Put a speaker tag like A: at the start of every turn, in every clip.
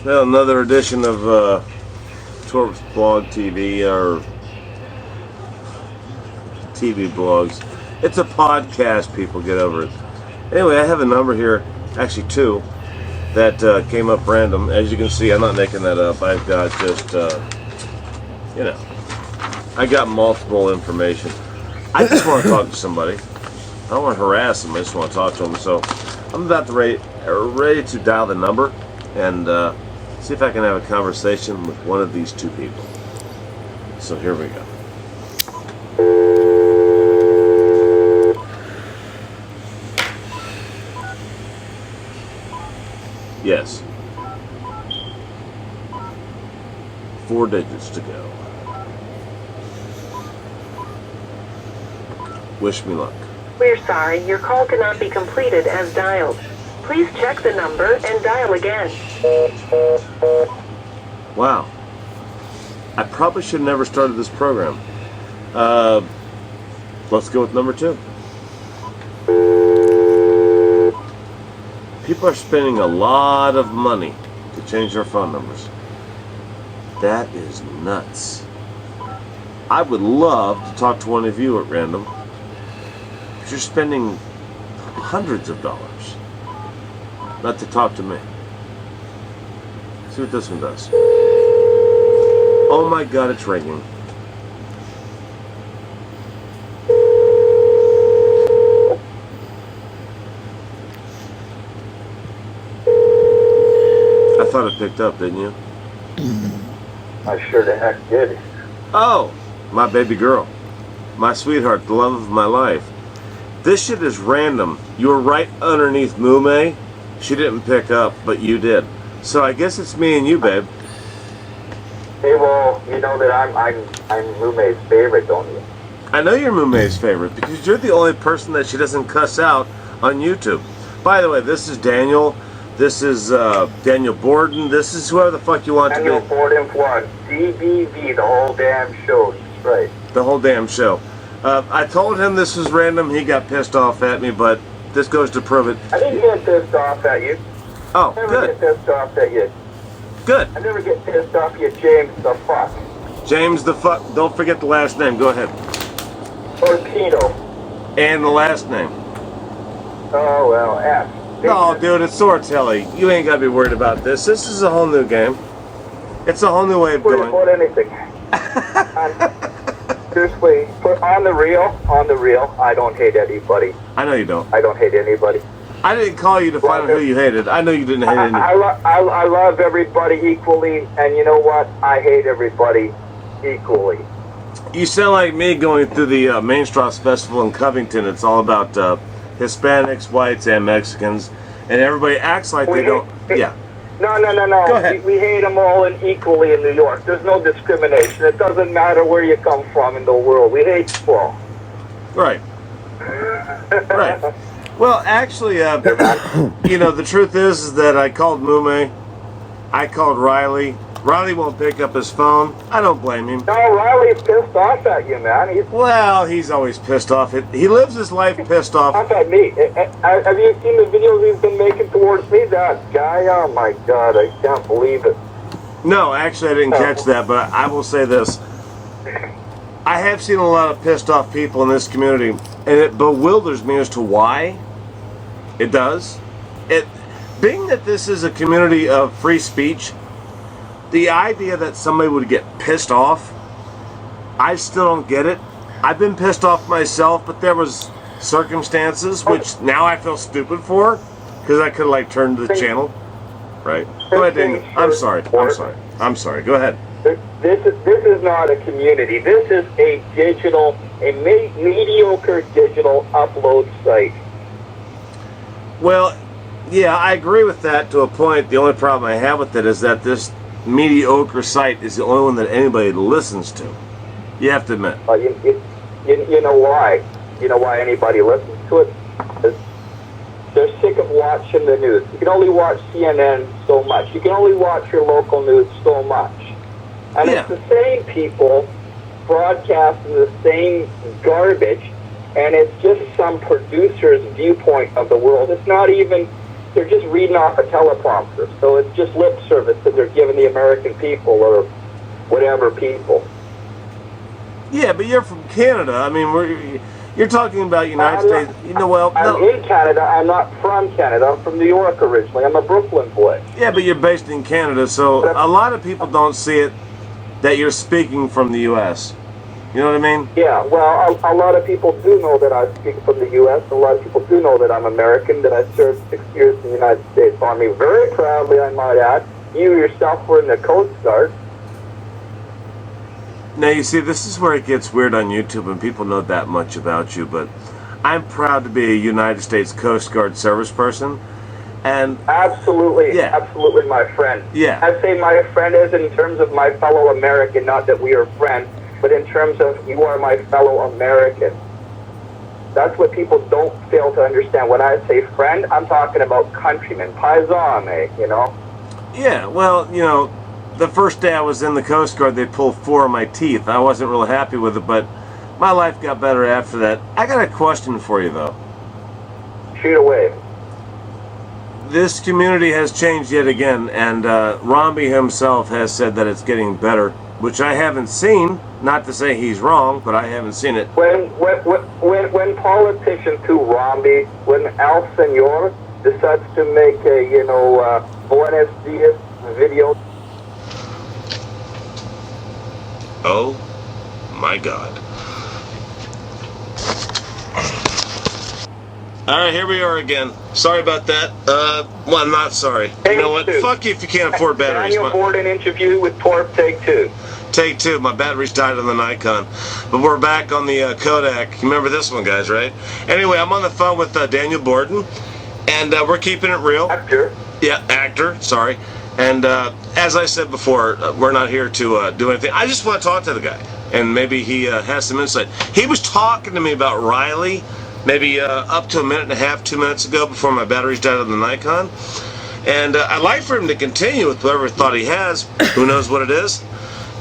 A: Well, another edition of Torp's Blog TV, or TV blogs. It's a podcast, people, get over it. Anyway, I have a number here, actually two, that came up random. As you can see, I'm not making that up. I've got just, I got multiple information. I just want to talk to somebody. I don't want to harass them, I just want to talk to them. So I'm about to ready to dial the number and see if I can have a conversation with one of these two people. So here we go. Yes. 4 digits to go. Wish me luck.
B: We're sorry, your call cannot be completed as dialed. Please check the number and dial again.
A: Wow. I probably should have never started this program. Let's go with number 2. People are spending a lot of money to change their phone numbers. That is nuts. I would love to talk to one of you at random. But you're spending hundreds of dollars not to talk to me. See what this one does. Oh my God, it's ringing. I thought it picked up, didn't you?
C: I sure the heck did.
A: Oh, my baby girl. My sweetheart, the love of my life. This shit is random. You were right underneath Mume. She didn't pick up, but you did. So I guess it's me and you, babe.
C: Hey, well, you know that I'm Mume's favorite, don't you?
A: I know you're Mume's favorite because you're the only person that she doesn't cuss out on YouTube. By the way, this is Daniel. This is Daniel Borden. This is whoever the fuck you want
C: Daniel
A: to be.
C: Borden Plug. DBV, the whole damn show. That's right.
A: The whole damn show. I told him this was random. He got pissed off at me, but this goes to prove it.
C: I didn't get pissed off at you.
A: Oh,
C: I never
A: good.
C: get pissed off at you.
A: Good.
C: I never get pissed off at you, James the fuck.
A: James the fuck. Don't forget the last name. Go ahead.
C: Torpedo.
A: And the last name.
C: Oh, well, F.
A: No, dude, it's Sortelli. You ain't got to be worried about this. This is a whole new game. It's a whole new way of
C: Worry
A: doing.
C: about anything. Seriously, on the real, I don't hate anybody.
A: I know you don't.
C: I don't hate anybody.
A: I didn't call you to find out who you hated. I know you didn't hate any.
C: I love everybody equally, and you know what? I hate everybody equally.
A: You sound like me going through the Main Straws Festival in Covington. It's all about Hispanics, whites, and Mexicans, and everybody acts like they don't. Yeah.
C: No.
A: Go ahead.
C: We hate them all equally in New York. There's no discrimination. It doesn't matter where you come from in the world. We hate you all.
A: Right. Right. Well, actually, the truth is that I called Mume. I called Riley. Riley won't pick up his phone. I don't blame him.
C: No, Riley's pissed off at you, man.
A: He's always pissed off. He lives his life pissed off.
C: Off at me. Have you seen the videos he's been making towards me? That guy, oh my God, I can't believe it.
A: No, actually, I didn't catch that, but I will say this. I have seen a lot of pissed off people in this community, and it bewilders me as to why it does. Being that this is a community of free speech, the idea that somebody would get pissed off, I still don't get it. I've been pissed off myself, but there was circumstances which now I feel stupid for, because I could have turned the channel. Right. Go ahead, Daniel. I'm sorry. Go ahead.
C: This is not a community. This is a mediocre digital upload site.
A: Well, yeah, I agree with that to a point. The only problem I have with it is that this mediocre site is the only one that anybody listens to. You have to admit.
C: You know why? You know why anybody listens to it? They're sick of watching the news. You can only watch CNN so much. You can only watch your local news so much. And It's the same people broadcasting the same garbage, and it's just some producer's viewpoint of the world. It's not even they're just reading off a teleprompter. So it's just lip service that they're giving the American people or whatever people.
A: Yeah, but you're from Canada. I mean, you're talking about United States.
C: I'm in Canada. I'm not from Canada. I'm from New York originally. I'm a Brooklyn boy.
A: Yeah, but you're based in Canada, so a lot of people don't see it that you're speaking from the U.S. You know what I mean?
C: Yeah, well, a lot of people do know that I speak from the U.S. A lot of people do know that I'm American, that I served 6 years in the United States Army. Very proudly, I might add. You yourself were in the Coast Guard.
A: Now, you see, this is where it gets weird on YouTube and people know that much about you, but I'm proud to be a United States Coast Guard service person. And
C: absolutely,
A: yeah.
C: Absolutely, my friend.
A: Yeah.
C: I say my friend is in terms of my fellow American, not that we are friends, but in terms of you are my fellow American. That's what people don't fail to understand. When I say friend, I'm talking about countrymen, paisane, you know?
A: Yeah, well, you know, the first day I was in the Coast Guard, they pulled 4 of my teeth. I wasn't real happy with it, but my life got better after that. I got a question for you, though.
C: Shoot away.
A: This community has changed yet again, and Romby himself has said that it's getting better, which I haven't seen. Not to say he's wrong, but I haven't seen it.
C: When politicians to Romby, when El Senor decides to make a, Buenos Dias video.
A: Oh, my God. Alright, here we are again. Sorry about that. Well, I'm not sorry. You know what? Fuck you if you can't afford batteries.
C: Daniel Borden interview with Torp, take 2.
A: Take 2. My batteries died on the Nikon. But we're back on the Kodak. You remember this one, guys, right? Anyway, I'm on the phone with Daniel Borden, and we're keeping it real.
C: Actor.
A: Yeah, actor. Sorry. And as I said before, we're not here to do anything. I just want to talk to the guy, and maybe he has some insight. He was talking to me about Riley, maybe up to a minute and a half, 2 minutes ago, before my batteries died on the Nikon. And I'd like for him to continue with whatever thought he has. Who knows what it is?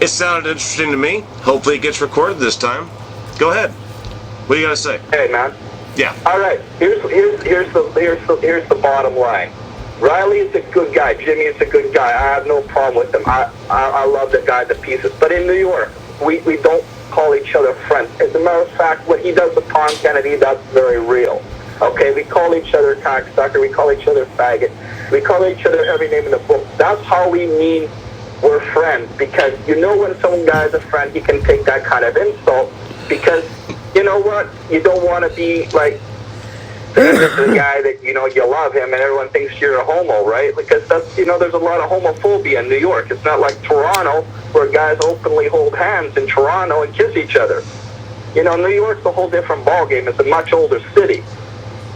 A: It sounded interesting to me. Hopefully it gets recorded this time. Go ahead. What do you got to say?
C: Hey, man.
A: Yeah.
C: All right. Here's the bottom line. Riley's a good guy. Jimmy's a good guy. I have no problem with him. I love the guy to pieces. But in New York, we don't call each other friends. As a matter of fact, what he does with Tom Kennedy, that's very real. Okay, we call each other cocksucker. We call each other faggot. We call each other every name in the book. That's how we mean we're friends. Because you know when some guy's a friend, he can take that kind of insult. Because you know what? You don't want to be like the guy that, you love him and everyone thinks you're a homo, right? Because that's, there's a lot of homophobia in New York. It's not like Toronto where guys openly hold hands in Toronto and kiss each other. New York's a whole different ballgame. It's a much older city.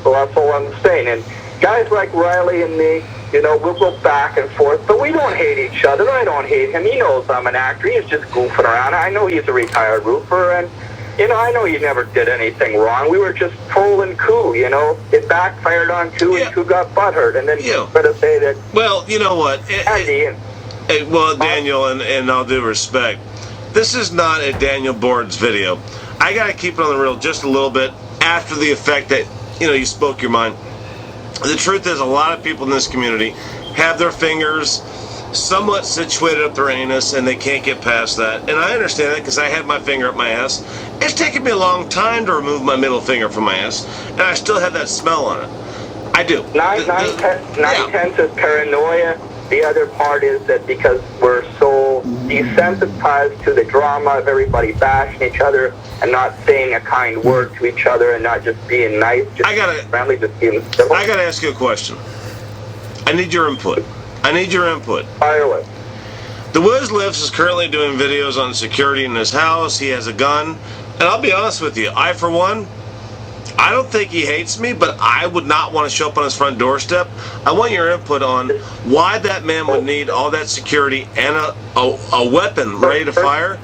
C: So that's all I'm saying. And guys like Riley and me, we'll go back and forth, but we don't hate each other. I don't hate him. He knows I'm an actor. He's just goofing around. I know he's a retired roofer, and I know he never did anything wrong. We were just trolling Koo, It backfired on Koo, and Koo got butthurt. And then to say that...
A: Well, you know what? Well, Daniel, and all due respect, this is not a Daniel Borden's video. I got to keep it on the real just a little bit after the effect that, you spoke your mind. The truth is, a lot of people in this community have their fingers somewhat situated up their anus, and they can't get past that. And I understand that because I had my finger up my ass. It's taken me a long time to remove my middle finger from my ass, and I still have that smell on it. I do.
C: Nine-tenths is paranoia. The other part is that because we're so desensitized to the drama of everybody bashing each other and not saying a kind word to each other and not just being nice, friendly, just being civil.
A: I gotta ask you a question. I need your input.
C: Fire away.
A: The Wiz Lifts is currently doing videos on security in his house. He has a gun. And I'll be honest with you, I, for one, I don't think he hates me, but I would not want to show up on his front doorstep. I want your input on why that man would need all that security and a weapon ready to fire.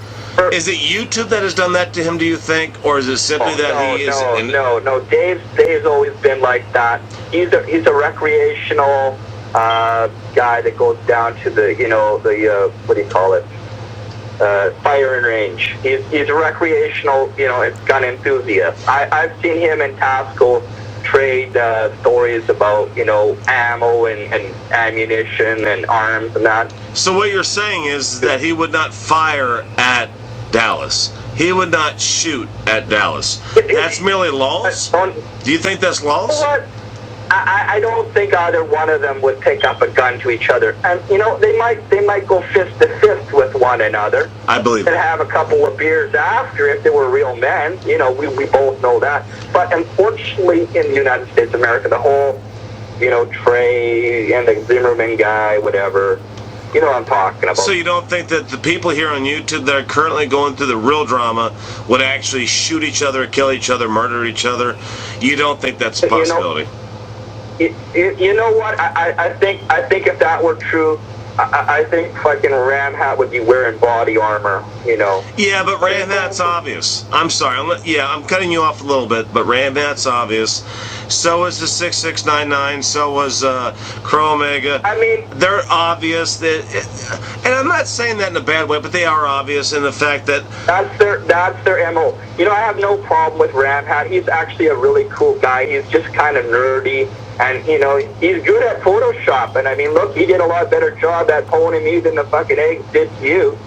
A: Is it YouTube that has done that to him, do you think? Or is it simply he is...
C: No. Dave's always been like that. He's a recreational... guy that goes down to the what do you call it, firing range. He's a recreational gun enthusiast. I've seen him in Tasco trade stories about, you know, ammo and ammunition and arms and that.
A: So what you're saying is that he would not fire at Dallas. He would not shoot at Dallas. That's merely laws? Do you think that's laws?
C: You know what? I don't think either one of them would pick up a gun to each other. And, you know, they might go fist to fist with one another.
A: I believe
C: and
A: it.
C: have a couple of beers after if they were real men. You know, we both know that. But unfortunately, in the United States of America, the whole, you know, Trey and the Zimmerman guy, whatever, you know what I'm talking about.
A: So you don't think that the people here on YouTube that are currently going through the real drama would actually shoot each other, kill each other, murder each other? You don't think that's a possibility?
C: You know what? I think if that were true, I think fucking Ram Hat would be wearing body armor, you know.
A: Yeah, but Ram Hat's obvious. I'm sorry. I'm cutting you off a little bit, but Ram Hat's obvious. So is the 6699. So was Crow Omega.
C: I mean,
A: they're obvious. And I'm not saying that in a bad way, but they are obvious in the fact that
C: that's their MO. You know, I have no problem with Ram Hat. He's actually a really cool guy. He's just kind of nerdy. And, you know, he's good at Photoshop. And, I mean, look, he did a lot better job at phoning me than the fucking eggs did to you.